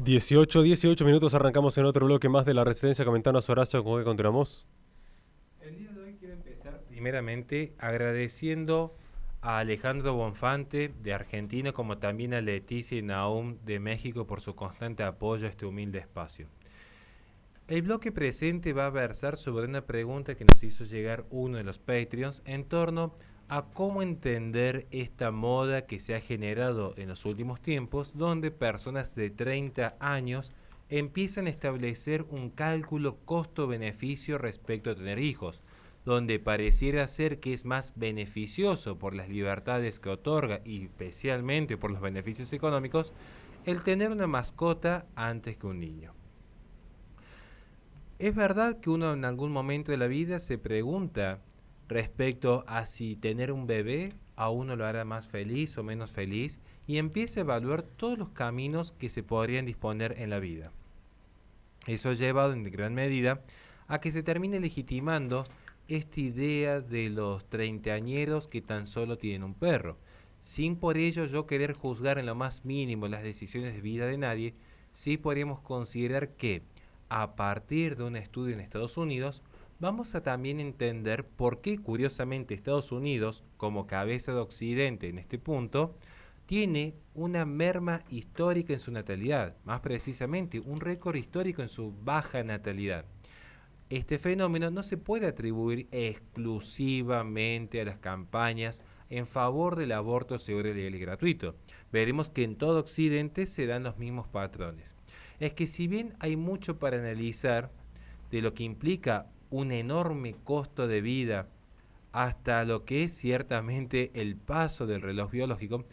18 minutos, arrancamos en otro bloque más de La Resistencia. Comentanos, Horacio, ¿con qué continuamos? El día de hoy quiero empezar primeramente agradeciendo a Alejandro Bonfante de Argentina como también a Leticia y Naum de México por su constante apoyo a este humilde espacio. El bloque presente va a versar sobre una pregunta que nos hizo llegar uno de los Patreons en torno a cómo entender esta moda que se ha generado en los últimos tiempos, donde personas de 30 años empiezan a establecer un cálculo costo-beneficio respecto a tener hijos, donde pareciera ser que es más beneficioso por las libertades que otorga y especialmente por los beneficios económicos el tener una mascota antes que un niño. Es verdad que uno en algún momento de la vida se pregunta respecto a si tener un bebé a uno lo hará más feliz o menos feliz y empieza a evaluar todos los caminos que se podrían disponer en la vida. Eso ha llevado en gran medida a que se termine legitimando esta idea de los treintañeros que tan solo tienen un perro, sin por ello yo querer juzgar en lo más mínimo las decisiones de vida de nadie. Sí podríamos considerar que a partir de un estudio en Estados Unidos, vamos a también entender por qué curiosamente Estados Unidos, como cabeza de Occidente en este punto, tiene una merma histórica en su natalidad, más precisamente un récord histórico en su baja natalidad. Este fenómeno no se puede atribuir exclusivamente a las campañas en favor del aborto seguro, legal y gratuito. Veremos que en todo Occidente se dan los mismos patrones. Es que si bien hay mucho para analizar de lo que implica un enorme costo de vida hasta lo que es ciertamente el paso del reloj biológico,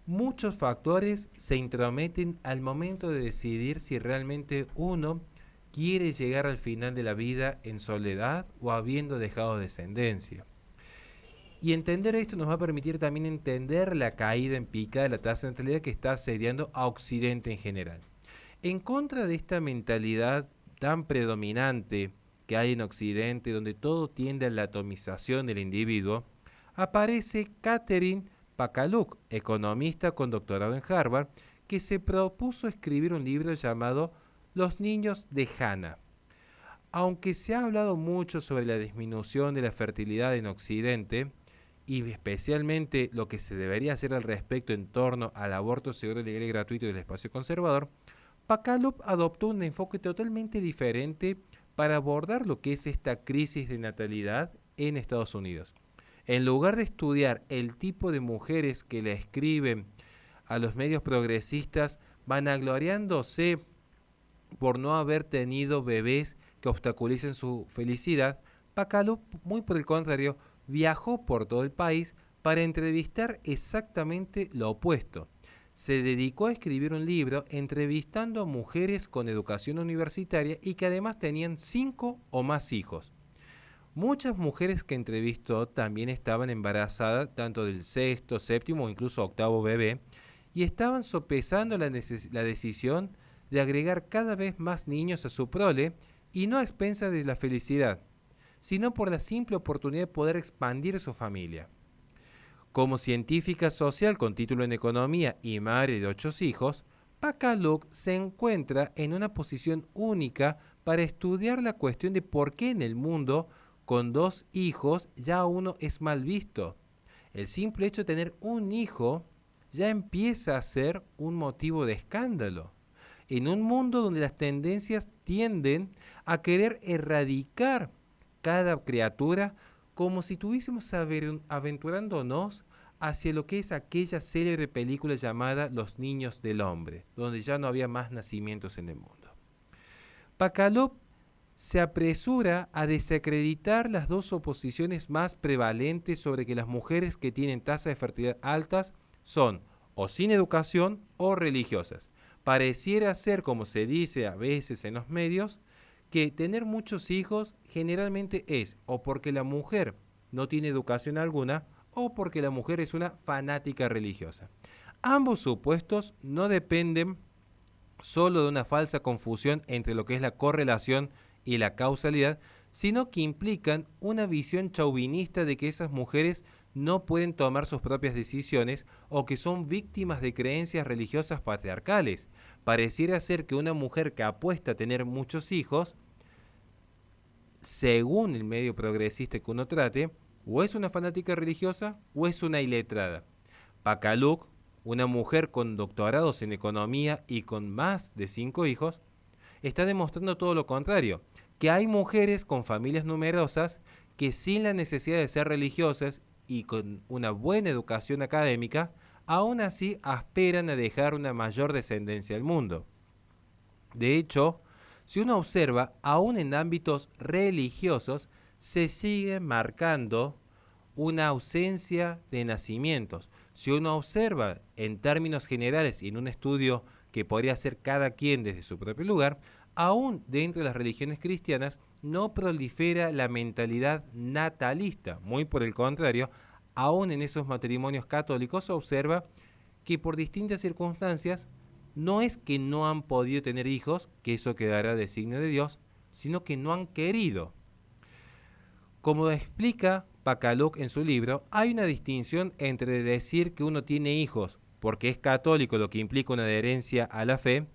muchos factores se intrometen al momento de decidir si realmente uno quiere llegar al final de la vida en soledad o habiendo dejado descendencia. Y entender esto nos va a permitir también entender la caída en pica de la tasa de natalidad que está asediando a Occidente en general. En contra de esta mentalidad tan predominante que hay en Occidente, donde todo tiende a la atomización del individuo, aparece Catherine Pakaluk, economista con doctorado en Harvard, que se propuso escribir un libro llamado Los niños de Hannah. Aunque se ha hablado mucho sobre la disminución de la fertilidad en Occidente, y especialmente lo que se debería hacer al respecto en torno al aborto seguro, legal y gratuito del espacio conservador, Pakaluk adoptó un enfoque totalmente diferente para abordar lo que es esta crisis de natalidad en Estados Unidos. En lugar de estudiar el tipo de mujeres que le escriben a los medios progresistas vanagloriándose por no haber tenido bebés que obstaculicen su felicidad, Pakaluk, muy por el contrario, viajó por todo el país para entrevistar exactamente lo opuesto. Se dedicó a escribir un libro entrevistando a mujeres con educación universitaria y que además tenían 5 o más hijos. Muchas mujeres que entrevistó también estaban embarazadas tanto del sexto, séptimo o incluso octavo bebé y estaban sopesando la decisión de agregar cada vez más niños a su prole y no a expensas de la felicidad, sino por la simple oportunidad de poder expandir su familia. Como científica social con título en economía y madre de 8 hijos, Pakaluk se encuentra en una posición única para estudiar la cuestión de por qué en el mundo con 2 hijos ya uno es mal visto. El simple hecho de tener un hijo ya empieza a ser un motivo de escándalo. En un mundo donde las tendencias tienden a querer erradicar cada criatura como si estuviésemos aventurándonos hacia lo que es aquella célebre película llamada Los niños del hombre, donde ya no había más nacimientos en el mundo. Pakaluk se apresura a desacreditar las dos oposiciones más prevalentes sobre que las mujeres que tienen tasas de fertilidad altas son o sin educación o religiosas. Pareciera ser, como se dice a veces en los medios, que tener muchos hijos generalmente es o porque la mujer no tiene educación alguna o porque la mujer es una fanática religiosa. Ambos supuestos no dependen solo de una falsa confusión entre lo que es la correlación y la causalidad, sino que implican una visión chauvinista de que esas mujeres no pueden tomar sus propias decisiones o que son víctimas de creencias religiosas patriarcales. Pareciera ser que una mujer que apuesta a tener muchos hijos, según el medio progresista que uno trate, o es una fanática religiosa o es una iletrada. Bacaluk, una mujer con doctorados en economía y con más de 5 hijos, está demostrando todo lo contrario, que hay mujeres con familias numerosas que sin la necesidad de ser religiosas y con una buena educación académica, aún así aspiran a dejar una mayor descendencia al mundo. De hecho, si uno observa, aún en ámbitos religiosos, se sigue marcando una ausencia de nacimientos. Si uno observa en términos generales y en un estudio que podría hacer cada quien desde su propio lugar, aún dentro de las religiones cristianas no prolifera la mentalidad natalista. Muy por el contrario, aún en esos matrimonios católicos se observa que por distintas circunstancias no es que no han podido tener hijos, que eso quedará de signo de Dios, sino que no han querido. Como explica Bacaluk en su libro, hay una distinción entre decir que uno tiene hijos porque es católico, lo que implica una adherencia a la fe,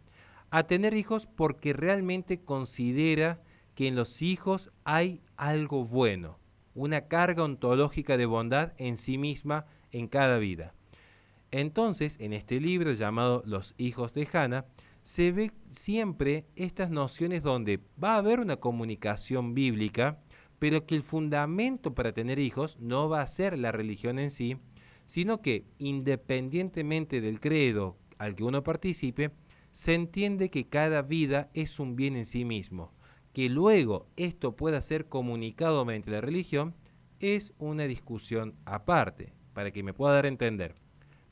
a tener hijos porque realmente considera que en los hijos hay algo bueno, una carga ontológica de bondad en sí misma en cada vida. Entonces, en este libro llamado Los hijos de Hannah, se ve siempre estas nociones donde va a haber una comunicación bíblica, pero que el fundamento para tener hijos no va a ser la religión en sí, sino que independientemente del credo al que uno participe, se entiende que cada vida es un bien en sí mismo. Que luego esto pueda ser comunicado mediante la religión es una discusión aparte, para que me pueda dar a entender.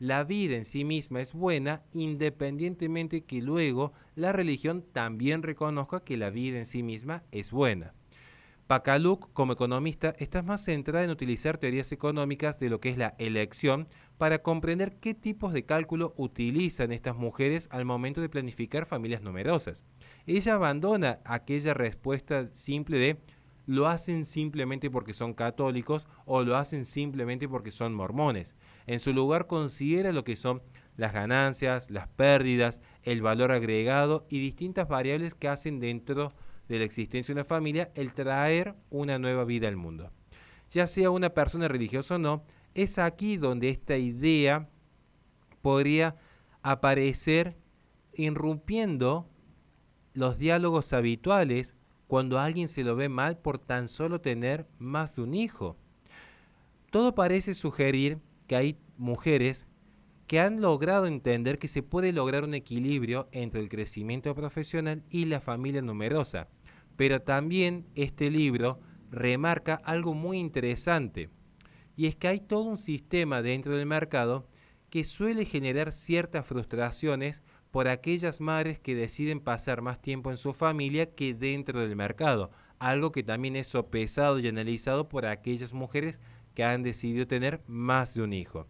La vida en sí misma es buena independientemente que luego la religión también reconozca que la vida en sí misma es buena. Bacaluk, como economista, está más centrada en utilizar teorías económicas de lo que es la elección para comprender qué tipos de cálculo utilizan estas mujeres al momento de planificar familias numerosas. Ella abandona aquella respuesta simple de lo hacen simplemente porque son católicos o lo hacen simplemente porque son mormones. En su lugar considera lo que son las ganancias, las pérdidas, el valor agregado y distintas variables que hacen dentro de la existencia de una familia el traer una nueva vida al mundo. Ya sea una persona religiosa o no, es aquí donde esta idea podría aparecer irrumpiendo los diálogos habituales cuando a alguien se lo ve mal por tan solo tener más de un hijo. Todo parece sugerir que hay mujeres que han logrado entender que se puede lograr un equilibrio entre el crecimiento profesional y la familia numerosa. Pero también este libro remarca algo muy interesante, y es que hay todo un sistema dentro del mercado que suele generar ciertas frustraciones por aquellas madres que deciden pasar más tiempo en su familia que dentro del mercado, algo que también es sopesado y analizado por aquellas mujeres que han decidido tener más de un hijo.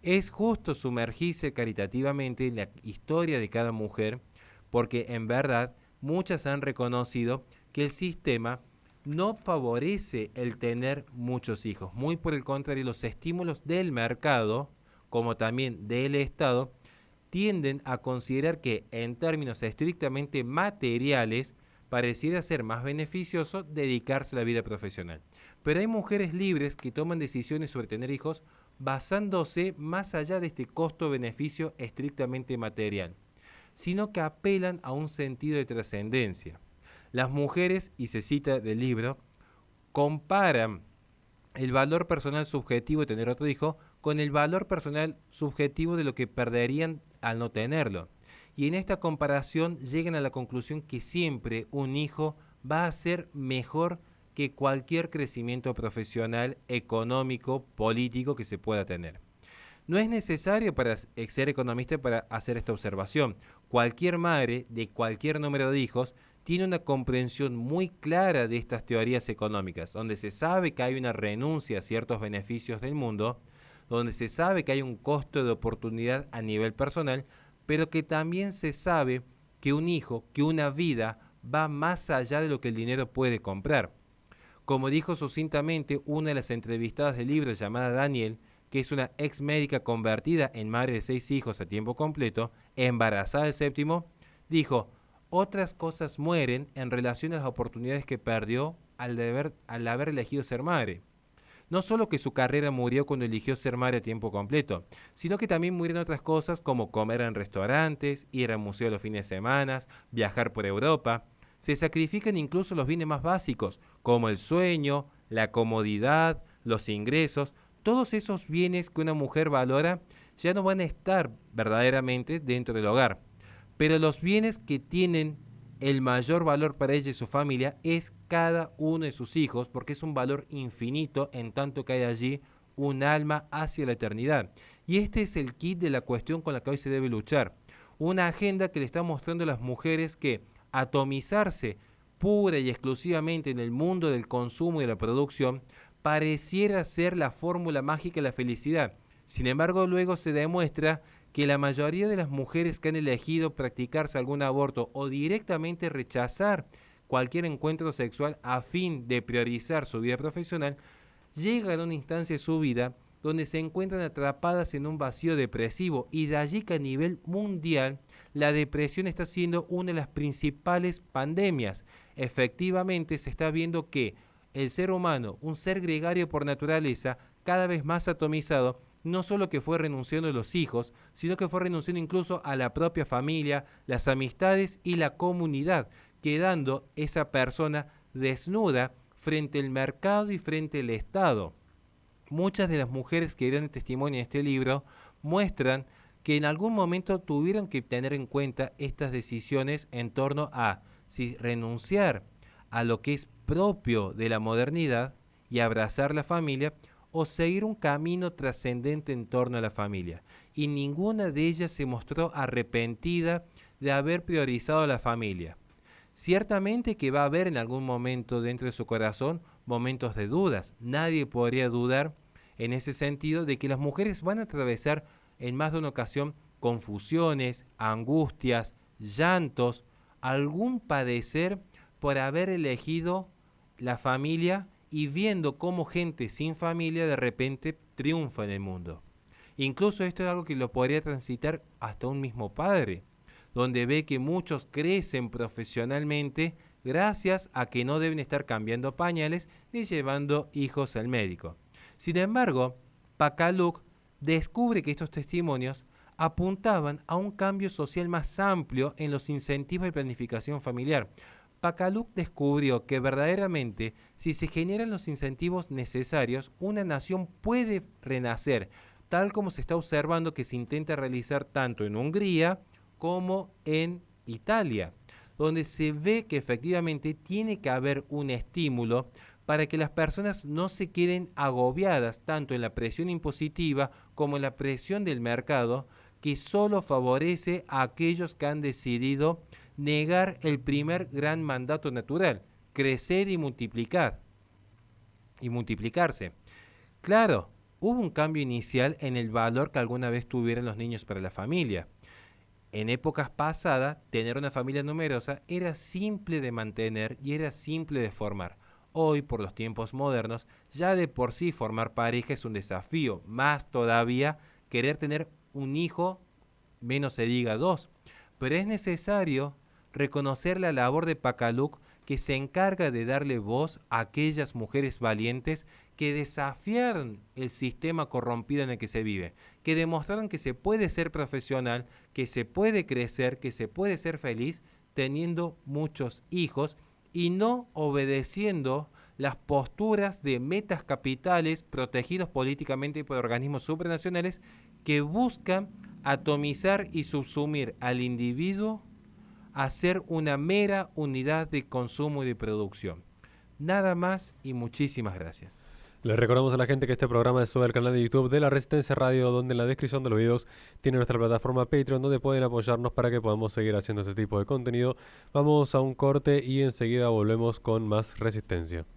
Es justo sumergirse caritativamente en la historia de cada mujer, porque en verdad muchas han reconocido que el sistema no favorece el tener muchos hijos. Muy por el contrario, los estímulos del mercado, como también del Estado, tienden a considerar que en términos estrictamente materiales pareciera ser más beneficioso dedicarse a la vida profesional. Pero hay mujeres libres que toman decisiones sobre tener hijos basándose más allá de este costo-beneficio estrictamente material, sino que apelan a un sentido de trascendencia. Las mujeres, y se cita del libro, comparan el valor personal subjetivo de tener otro hijo con el valor personal subjetivo de lo que perderían al no tenerlo. Y en esta comparación llegan a la conclusión que siempre un hijo va a ser mejor que cualquier crecimiento profesional, económico, político que se pueda tener. No es necesario para ser economista para hacer esta observación. Cualquier madre de cualquier número de hijos tiene una comprensión muy clara de estas teorías económicas, donde se sabe que hay una renuncia a ciertos beneficios del mundo, donde se sabe que hay un costo de oportunidad a nivel personal, pero que también se sabe que un hijo, que una vida, va más allá de lo que el dinero puede comprar. Como dijo sucintamente una de las entrevistadas del libro llamada Daniel, que es una ex médica convertida en madre de 6 hijos a tiempo completo, embarazada del séptimo, dijo: otras cosas mueren en relación a las oportunidades que perdió al haber elegido ser madre. No solo que su carrera murió cuando eligió ser madre a tiempo completo, sino que también murieron otras cosas como comer en restaurantes, ir al museo los fines de semana, viajar por Europa. Se sacrifican incluso los bienes más básicos, como el sueño, la comodidad, los ingresos. Todos esos bienes que una mujer valora ya no van a estar verdaderamente dentro del hogar. Pero los bienes que tienen el mayor valor para ella y su familia es cada uno de sus hijos, porque es un valor infinito en tanto que hay allí un alma hacia la eternidad. Y este es el kit de la cuestión con la que hoy se debe luchar. Una agenda que le está mostrando a las mujeres que atomizarse pura y exclusivamente en el mundo del consumo y de la producción pareciera ser la fórmula mágica de la felicidad. Sin embargo, luego se demuestra que la mayoría de las mujeres que han elegido practicarse algún aborto o directamente rechazar cualquier encuentro sexual a fin de priorizar su vida profesional, llegan a una instancia de su vida donde se encuentran atrapadas en un vacío depresivo, y de allí que a nivel mundial la depresión está siendo una de las principales pandemias. Efectivamente se está viendo que el ser humano, un ser gregario por naturaleza, cada vez más atomizado, no solo que fue renunciando a los hijos, sino que fue renunciando incluso a la propia familia, las amistades y la comunidad, quedando esa persona desnuda frente al mercado y frente al Estado. Muchas de las mujeres que dieron testimonio en este libro muestran que en algún momento tuvieron que tener en cuenta estas decisiones en torno a si renunciar a lo que es propio de la modernidad y abrazar la familia, o seguir un camino trascendente en torno a la familia. Y ninguna de ellas se mostró arrepentida de haber priorizado a la familia. Ciertamente que va a haber en algún momento dentro de su corazón momentos de dudas. Nadie podría dudar en ese sentido de que las mujeres van a atravesar en más de una ocasión confusiones, angustias, llantos, algún padecer por haber elegido la familia y viendo cómo gente sin familia de repente triunfa en el mundo. Incluso esto es algo que lo podría transitar hasta un mismo padre, donde ve que muchos crecen profesionalmente gracias a que no deben estar cambiando pañales ni llevando hijos al médico. Sin embargo, Pakaluk descubre que estos testimonios apuntaban a un cambio social más amplio en los incentivos de planificación familiar. Pakaluk descubrió que verdaderamente, si se generan los incentivos necesarios, una nación puede renacer, tal como se está observando que se intenta realizar tanto en Hungría como en Italia, donde se ve que efectivamente tiene que haber un estímulo para que las personas no se queden agobiadas tanto en la presión impositiva como en la presión del mercado, que solo favorece a aquellos que han decidido negar el primer gran mandato natural: crecer y multiplicarse. Claro, hubo un cambio inicial en el valor que alguna vez tuvieron los niños para la familia. En épocas pasadas, tener una familia numerosa era simple de mantener y era simple de formar. Hoy, por los tiempos modernos, ya de por sí formar pareja es un desafío, más todavía querer tener un hijo, menos se diga dos. Pero es necesario reconocer la labor de Pakaluk, que se encarga de darle voz a aquellas mujeres valientes que desafiaron el sistema corrompido en el que se vive, que demostraron que se puede ser profesional, que se puede crecer, que se puede ser feliz teniendo muchos hijos y no obedeciendo las posturas de metas capitales protegidos políticamente por organismos supranacionales que buscan atomizar y subsumir al individuo a ser una mera unidad de consumo y de producción. Nada más y muchísimas gracias. Les recordamos a la gente que este programa es sube al canal de YouTube de La Resistencia Radio, donde en la descripción de los videos tiene nuestra plataforma Patreon, donde pueden apoyarnos para que podamos seguir haciendo este tipo de contenido. Vamos a un corte y enseguida volvemos con más Resistencia.